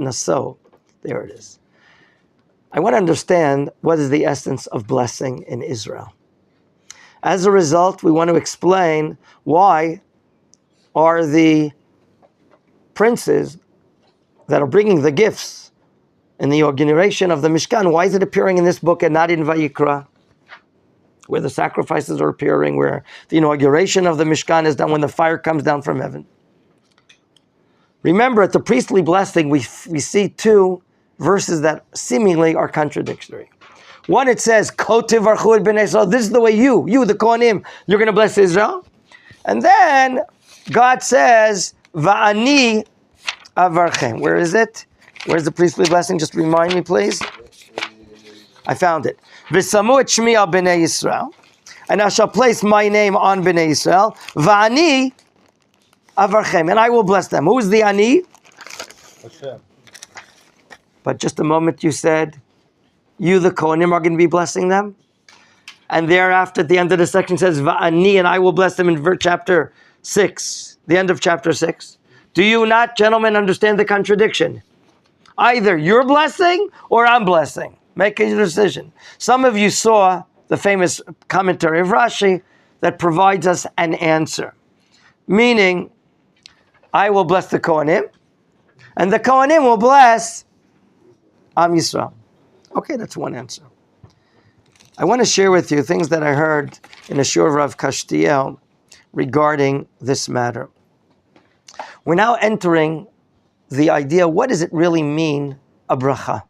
Nasso. There it is. I want to understand what is the essence of blessing in Israel. As a result, we want to explain why are the princes that are bringing the gifts in the inauguration of the Mishkan, why is it appearing in this book and not in Vayikra, where the sacrifices are appearing, where the inauguration of the Mishkan is done when the fire comes down from heaven? Remember, at the priestly blessing, we see two verses that seemingly are contradictory. One, it says, Ko tivarchu et bnei Yisrael. This is the way you, the Kohanim, you're going to bless Israel. And then God says, Va'ani avarchem. Where is it? Where's the priestly blessing? Just remind me, please. I found it. V'samu et shmi al bnei Yisrael. And I shall place my name on bnei Yisrael. Va'ani avarchem. And I will bless them. Who is the ani? Hashem. But just a moment you said, you, the Kohanim, are going to be blessing them. And thereafter, at the end of the section, says, Va'ani, and I will bless them in chapter 6, the end of chapter 6. Do you not, gentlemen, understand the contradiction? Either you're blessing or I'm blessing. Make a decision. Some of you saw the famous commentary of Rashi that provides us an answer. Meaning, I will bless the Kohanim, and the Kohanim will bless Am Yisrael. Okay, that's one answer. I want to share with you things that I heard in a shur of Rav Kashtiel regarding this matter. We're now entering the idea, what does it really mean, a bracha?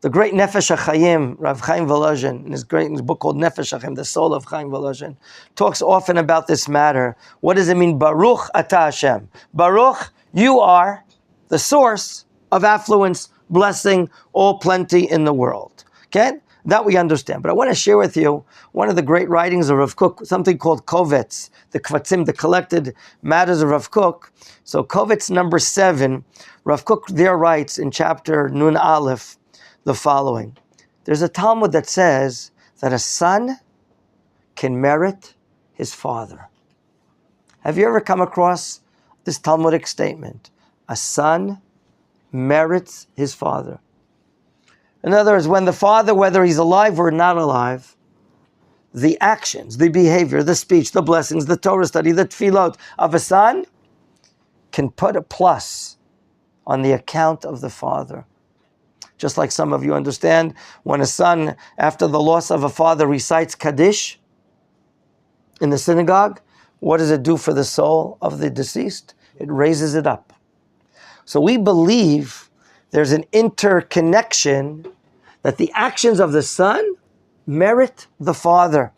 The great Nefesh HaChaim, Rav Chaim Volozhin, in his book called Nefesh HaChaim, The Soul of Chaim Volozhin, talks often about this matter. What does it mean? Baruch Ata Hashem. Baruch, you are the source of affluence, blessing, all plenty in the world. Okay? That we understand. But I want to share with you one of the great writings of Rav Kook, something called Kovetz, the Kvatzim, the collected matters of Rav Kook. So Kovetz number 7, Rav Kook there writes in chapter Nun Aleph the following. There's a Talmud that says that a son can merit his father. Have you ever come across this Talmudic statement? A son merits his father. In other words, when the father, whether he's alive or not alive, the actions, the behavior, the speech, the blessings, the Torah study, the tefillot of a son can put a plus on the account of the father. Just like some of you understand, when a son, after the loss of a father, recites Kaddish in the synagogue, what does it do for the soul of the deceased? It raises it up. So we believe there's an interconnection that the actions of the son merit the father.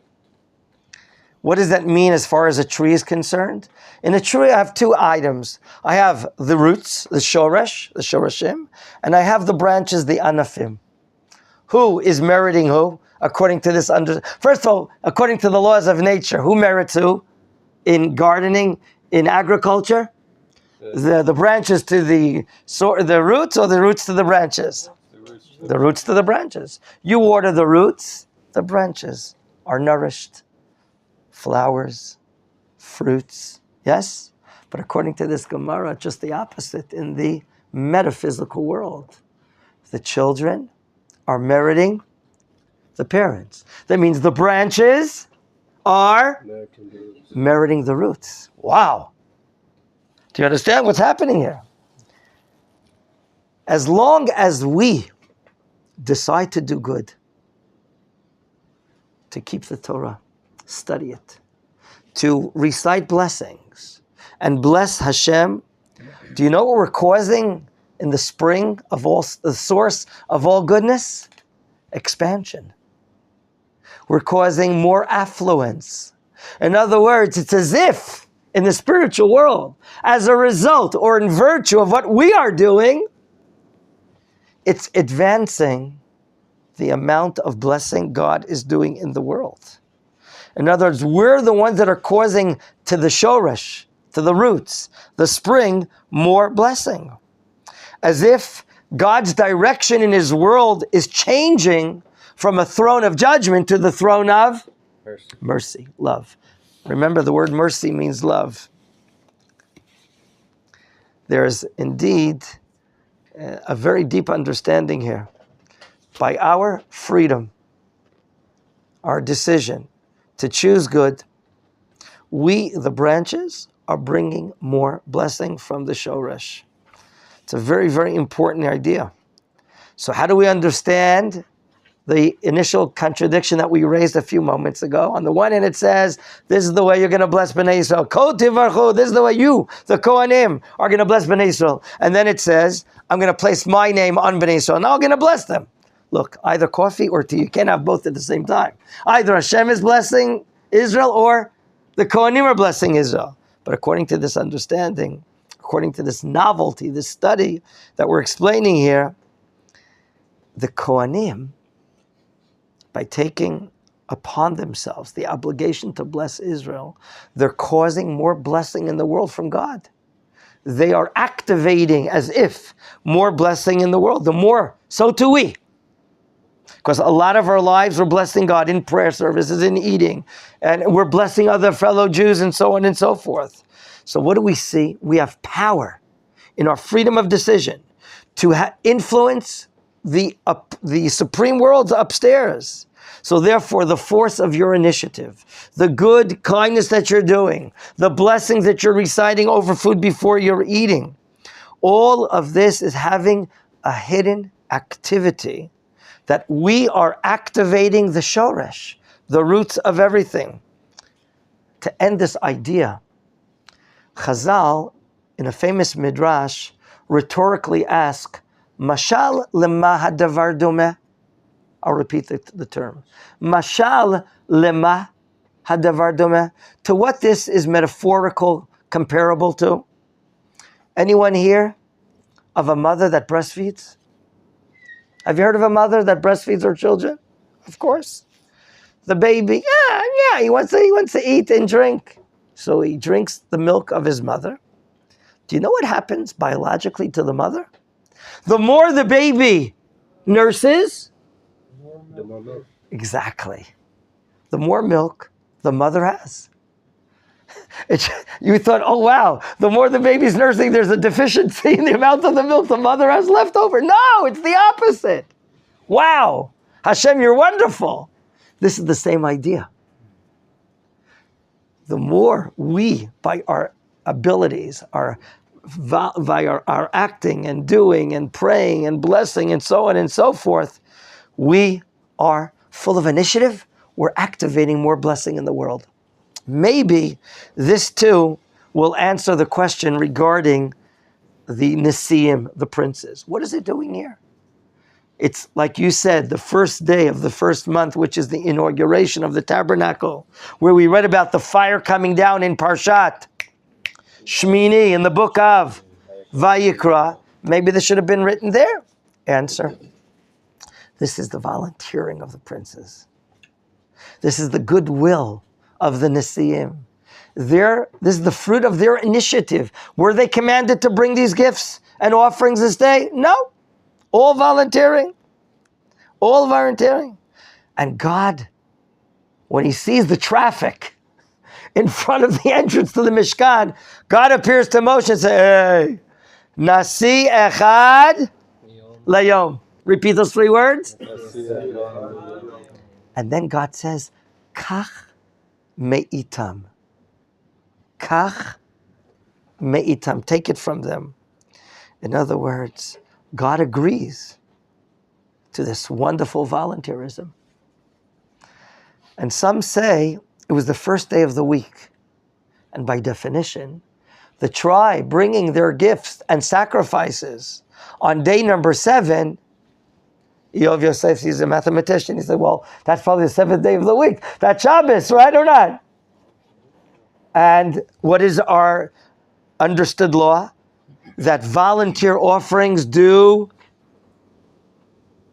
What does that mean as far as a tree is concerned? In a tree, I have two items. I have the roots, the shoresh, the shorashim, and I have the branches, the anafim. Who is meriting who? According to this, first of all, according to the laws of nature, who merits who? In gardening, in agriculture? The branches to the roots, or the roots to the branches? The roots to the branches. You water the roots, the branches are nourished. Flowers, fruits, yes? But according to this Gemara, just the opposite in the metaphysical world. The children are meriting the parents. That means the branches are meriting the roots. Wow. Do you understand what's happening here? As long as we decide to do good, to keep the Torah, study it, to recite blessings, and bless Hashem, do you know what we're causing in the spring of all, the source of all goodness? Expansion. We're causing more affluence. In other words, it's as if in the spiritual world, as a result or in virtue of what we are doing, it's advancing the amount of blessing God is doing in the world. In other words, we're the ones that are causing to the shoresh, to the roots, the spring, more blessing. As if God's direction in His world is changing from a throne of judgment to the throne of mercy, love. Remember, the word mercy means love. There's indeed a very deep understanding here. By our freedom, our decision to choose good, we, the branches, are bringing more blessing from the shoresh. It's a very, very important idea. So how do we understand the initial contradiction that we raised a few moments ago? On the one hand, it says, this is the way you're going to bless Bnei Yisrael. Kol tivarchu, this is the way you, the Kohanim, are going to bless Bnei Yisrael. And then it says, I'm going to place my name on Bnei Yisrael. Now I'm going to bless them. Look, either coffee or tea. You can't have both at the same time. Either Hashem is blessing Israel or the Kohanim are blessing Israel. But according to this understanding, according to this novelty, this study that we're explaining here, the Kohanim, by taking upon themselves the obligation to bless Israel, they're causing more blessing in the world from God. They are activating as if more blessing in the world. The more, so too we. Because a lot of our lives we're blessing God in prayer services, in eating, and we're blessing other fellow Jews and so on and so forth. So what do we see? We have power in our freedom of decision to influence the supreme worlds upstairs. So therefore, the force of your initiative, the good kindness that you're doing, the blessings that you're reciting over food before you're eating, all of this is having a hidden activity that we are activating the shoresh, the roots of everything. To end this idea, Chazal, in a famous midrash, rhetorically ask, Mashal lema hadavar domeh? I'll repeat the term. Mashal lema hadavar domeh? To what this is metaphorical, comparable to? Anyone here of a mother that breastfeeds? Have you heard of a mother that breastfeeds her children? Of course. The baby, he wants to eat and drink. So he drinks the milk of his mother. Do you know what happens biologically to the mother? The more the baby nurses, the more milk. Exactly. The more milk the mother has. You thought, oh wow, the more the baby's nursing, there's a deficiency in the amount of the milk the mother has left over. No, it's the opposite. Wow, Hashem, you're wonderful. This is the same idea. The more we, by our abilities, by our acting and doing and praying and blessing and so on and so forth, we are full of initiative, we're activating more blessing in the world. Maybe this too will answer the question regarding the Nesiim, the princes. What is it doing here? It's like you said, the first day of the first month, which is the inauguration of the tabernacle, where we read about the fire coming down in Parshat Shmini in the book of Vayikra. Maybe this should have been written there. Answer. This is the volunteering of the princes. This is the goodwill of the Nesiim. This is the fruit of their initiative. Were they commanded to bring these gifts and offerings this day? No. All volunteering. All volunteering. And God, when he sees the traffic in front of the entrance to the Mishkan, God appears to Moshe and says, hey, Nasi echad layom. Repeat those three words. And then God says, Kach me'itam. Kach me'itam. Take it from them. In other words, God agrees to this wonderful volunteerism. And some say it was the first day of the week. And by definition, the tribe bringing their gifts and sacrifices on day number 7, Yov Yosef, he's a mathematician, he said, well, that's probably the 7th day of the week. That's Shabbos, right or not? And what is our understood law? That volunteer offerings do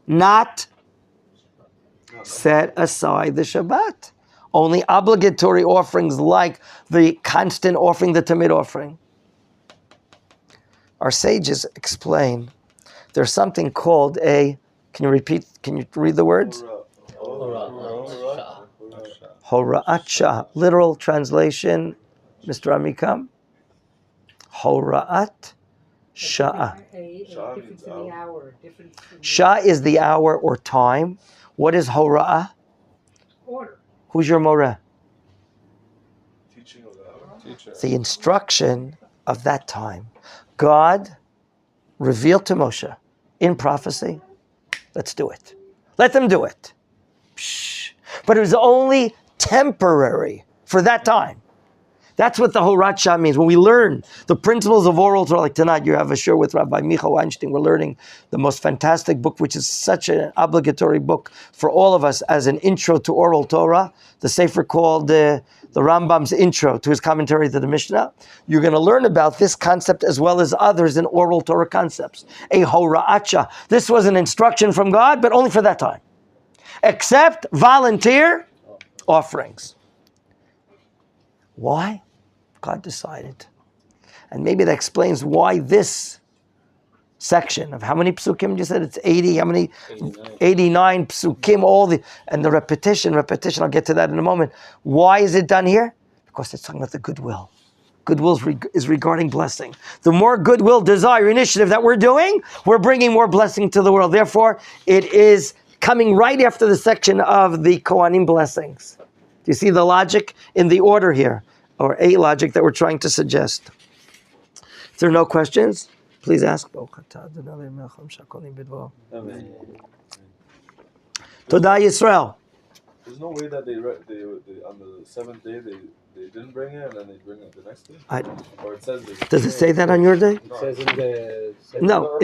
not set aside the Shabbat. Only obligatory offerings like the constant offering, the Tamid offering. Our sages explain there's something called can you read the words? Hora'at Shah. Literal translation, Mr. Amikam. Hora'at Sha'ah. A difference in the hour. Difference in Shah is the hour or time. What is hora'ah? order. Who's your moreh? Teaching of the hour. Teacher. The instruction of that time. God revealed to Moshe in prophecy, let's do it. Let them do it. Psh. But it was only temporary for that time. That's what the Horat Shah means. When we learn the principles of oral Torah, like tonight, you have a shir with Rabbi Micha Weinstein. We're learning the most fantastic book, which is such an obligatory book for all of us as an intro to oral Torah. The sefer called the Rambam's intro to his commentary to the Mishnah. You're going to learn about this concept as well as others in oral Torah concepts. A Horat Shah. This was an instruction from God, but only for that time. Except volunteer offerings. Why? God decided. And maybe that explains why this section of how many psukim you said? It's 80, how many? 89 psukim, and the repetition, I'll get to that in a moment. Why is it done here? Because it's talking about the goodwill. Goodwill is regarding blessing. The more goodwill, desire, initiative that we're doing, we're bringing more blessing to the world. Therefore, it is coming right after the section of the Kohanim blessings. Do you see the logic in the order here? Or a logic that we're trying to suggest. If there are no questions, please ask. Toda Yisrael. There's no way that they on the seventh day they didn't bring it and then they bring it the next day? Or it says does it say that on your day? It says in the... No,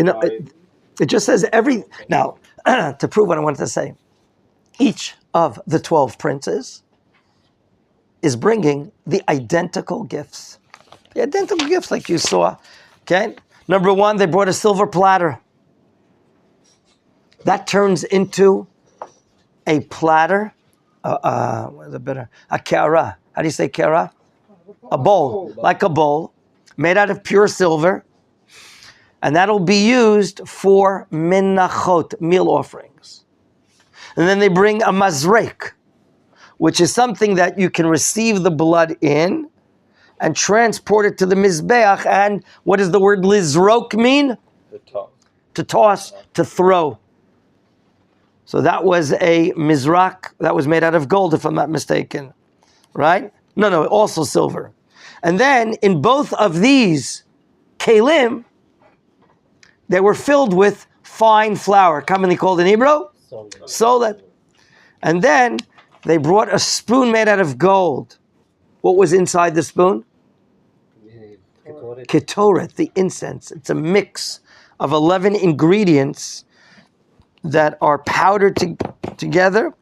it just says every... Now, to prove what I wanted to say, each of the 12 princes is bringing the identical gifts. The identical gifts like you saw. Okay? Number one, they brought a silver platter. That turns into a platter. What is it better? A kara. How do you say kara? A bowl. Like a bowl. Made out of pure silver. And that'll be used for menachot, meal offerings. And then they bring a mazrek, which is something that you can receive the blood in and transport it to the Mizbeach. And what does the word lizrok mean? To toss, to throw. So that was a mizrak that was made out of gold, if I'm not mistaken. Right? No, also silver. And then in both of these kelim, they were filled with fine flour, commonly called in Hebrew, solet. And then they brought a spoon made out of gold. What was inside the spoon? Ketoret, the incense. It's a mix of 11 ingredients that are powdered together,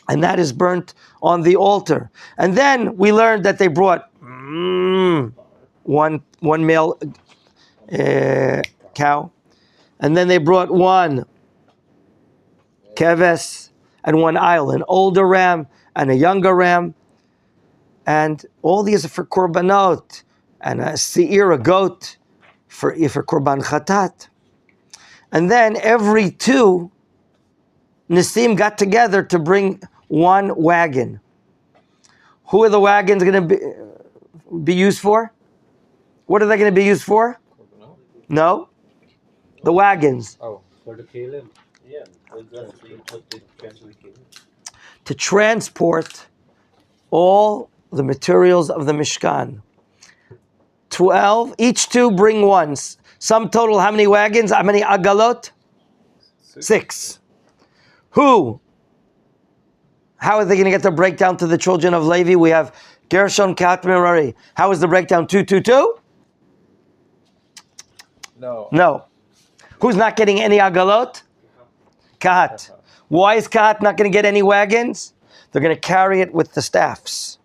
and that is burnt on the altar. And then we learned that they brought one male cow, and then they brought one keves, and one isle, an older ram and a younger ram. And all these are for korbanot, and a seir, a goat, for korban chatat. And then every two Nisim got together to bring one wagon. Who are the wagons going to be used for? What are they going to be used for? No? The wagons. Oh, for the kelim. Yeah. To transport all the materials of the Mishkan. 12, each two bring one. Sum total, how many wagons? How many agalot? 6. Who? How are they going to get the breakdown to the children of Levi? We have Gershon, Kat, Merari. How is the breakdown? 2, 2, 2? No. Who's not getting any agalot? Kahat. Why is Kahat not going to get any wagons? They're going to carry it with the staffs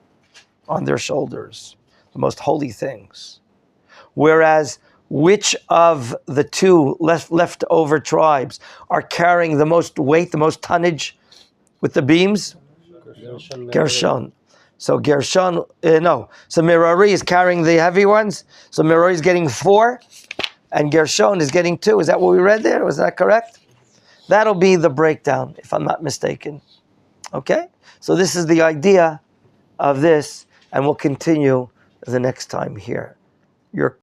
on their shoulders, the most holy things. Whereas, which of the two leftover tribes are carrying the most weight, the most tonnage with the beams? Gershon. So Gershon, So Merari is carrying the heavy ones. So Merari is getting 4, and Gershon is getting 2. Is that what we read there? Was that correct? That'll be the breakdown, if I'm not mistaken. Okay? So this is the idea of this, and we'll continue the next time here. Your